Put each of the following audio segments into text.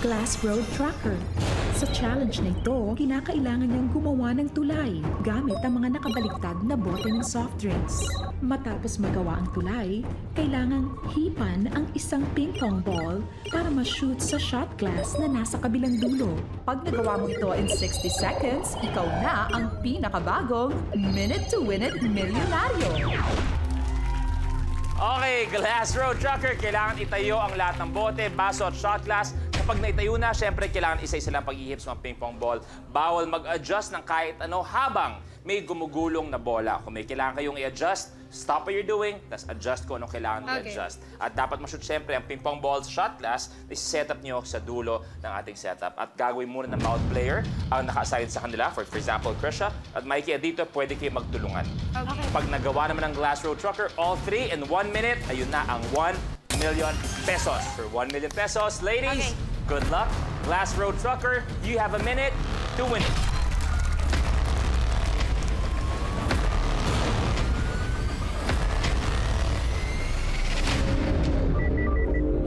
Glass Road Trucker. Sa challenge na ito, kinakailangan niyang gumawa ng tulay gamit ang mga nakabaliktad na bote ng soft drinks. Matapos magawa ang tulay, kailangang hipan ang isang ping-pong ball para ma-shoot sa shot glass na nasa kabilang dulo. Pag nagawa mo ito in 60 seconds, ikaw na ang pinakabagong Minute to Win It Milyonaryo. Okay, Glass Road Trucker, kailangan itayo ang lahat ng bote, baso at shot glass. Kapag naitayo na, syempre kailangan isa-isa lang pag-ihip sa mga ping-pong ball. Bawal mag-adjust ng kahit ano habang may gumugulong na bola. Kung may kailangan kayong i-adjust, stop what you're doing, tapos adjust kung anong kailangan i-adjust. At dapat ma-shoot syempre ang ping-pong ball sa shot glass na set-up nyo sa dulo ng ating setup. At gagawin muna ng bawat player ang naka-assign sa kanila. For example, Krisha at Mikey, dito pwede kayo magtulungan. Okay. Pag nagawa naman ng Glass Road Trucker, all three in 1 minute, ayun na ang 1 million pesos. For 1 million pesos, ladies, good luck. Glass Road Trucker, you have a minute to win it.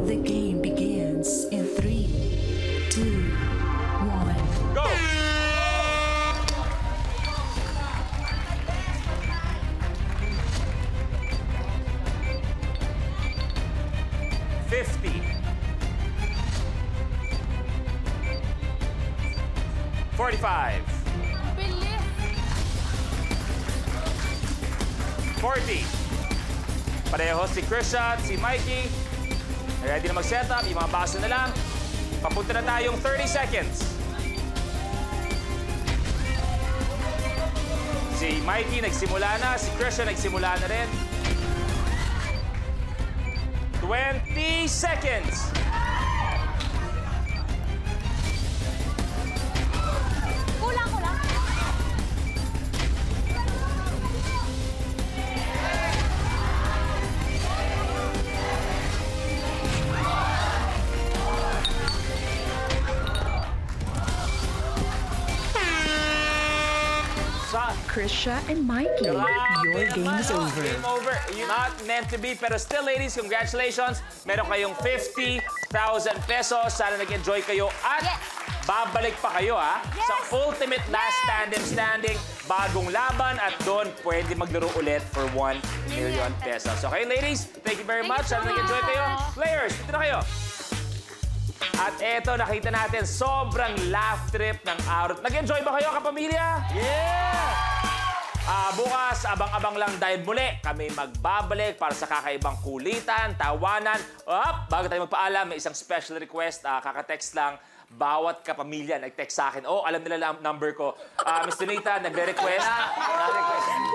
The game begins in 3, 2, 1. Go! $50. 45. 40. Pareho si Krisha at si Mikey. Ready na mag-setup, yung mga baso na lang. Papunta na tayong 30 seconds. Si Mikey nagsimula na, si Krisha nagsimula na rin. 20 seconds. Kulang. Krisha and Mikey, your game is over. Game over. You're not meant to be, pero still, ladies, congratulations. Meron kayong 50,000 pesos. Sana nag-enjoy kayo at babalik pa kayo, ha? Yes. Sa Ultimate Last Tandem Standing, bagong laban at doon pwede maglaro ulit for 1 million pesos. Okay, ladies, thank you very much. Sana nag-enjoy kayo. Players, dito na kayo. At eto, nakita natin, sobrang laugh trip ng araw. Nag-enjoy ba kayo, kapamilya? Yeah! Bukas, abang-abang lang dahil muli kami magbabalik para sa kakaibang kulitan, tawanan. Bago tayo magpaalam, may isang special request. Kaka-text lang, bawat kapamilya nag-text sa akin. Oh, alam nila number ko. Miss Donita, nagre-request.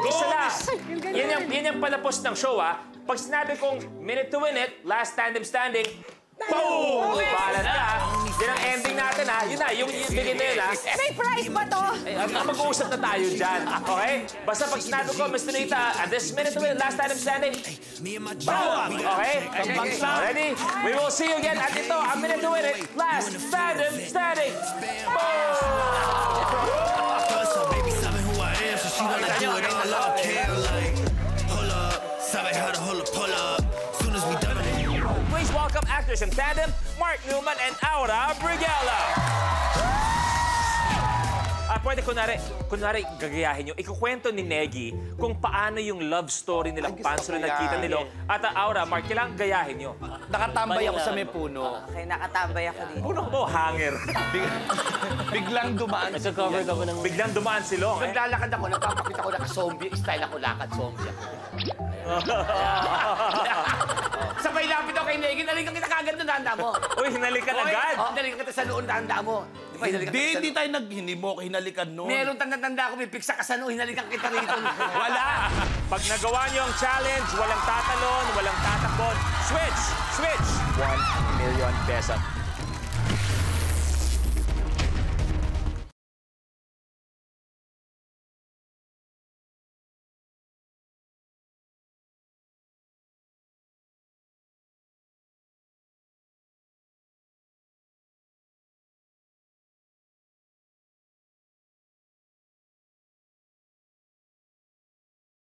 Isa lang. Yan yung palapos ng show, ha. Pag sinabi kong minute to win it, last tandem standing, boom! Bahala na, ha. Yan ang ending natin, ha. Yun na, yung bigay na yun, ha. May prize ba to? Mag-uusap na tayo dyan, okay? Basta pag sinabi ko, Miss Donita, at this minute to win, last tandem standing, boom! Okay? Ready? We will see you again at ito, a minute to win it, last tandem standing, boom! Please welcome actors in tandem, Mark Newman and Aura Brigela. Pwede kunwari gagayahin nyo. Ikukwento ni Negi kung paano yung love story nilang Pansol na nagkita nila. At Aura, Mark, kailangan gayahin nyo. Nakatambay ako sa may puno. Okay, nakatambay ako dito. Puno mo, hanger. Biglang dumaan. Nagka-cover ka mo ng... Biglang dumaan si Long, eh. Naglalakad ako, nagpapakita ko naka-zombie. Style ako, lakad zombie ako. Sabay lapit ako kay Negi, nalikan kita kagad na handa mo. Uy, hinalikan agad. Nalikan kita sa noon na handa mo. Hindi tayo hindi mo ako hinalikan noon. Meron tanda-tanda ako, may piksa ka sa noon, hinalikan kita rito. Wala. Pag nagawa nyo ang challenge, walang tatalon, walang tatakbon. Switch! 1 million pesos.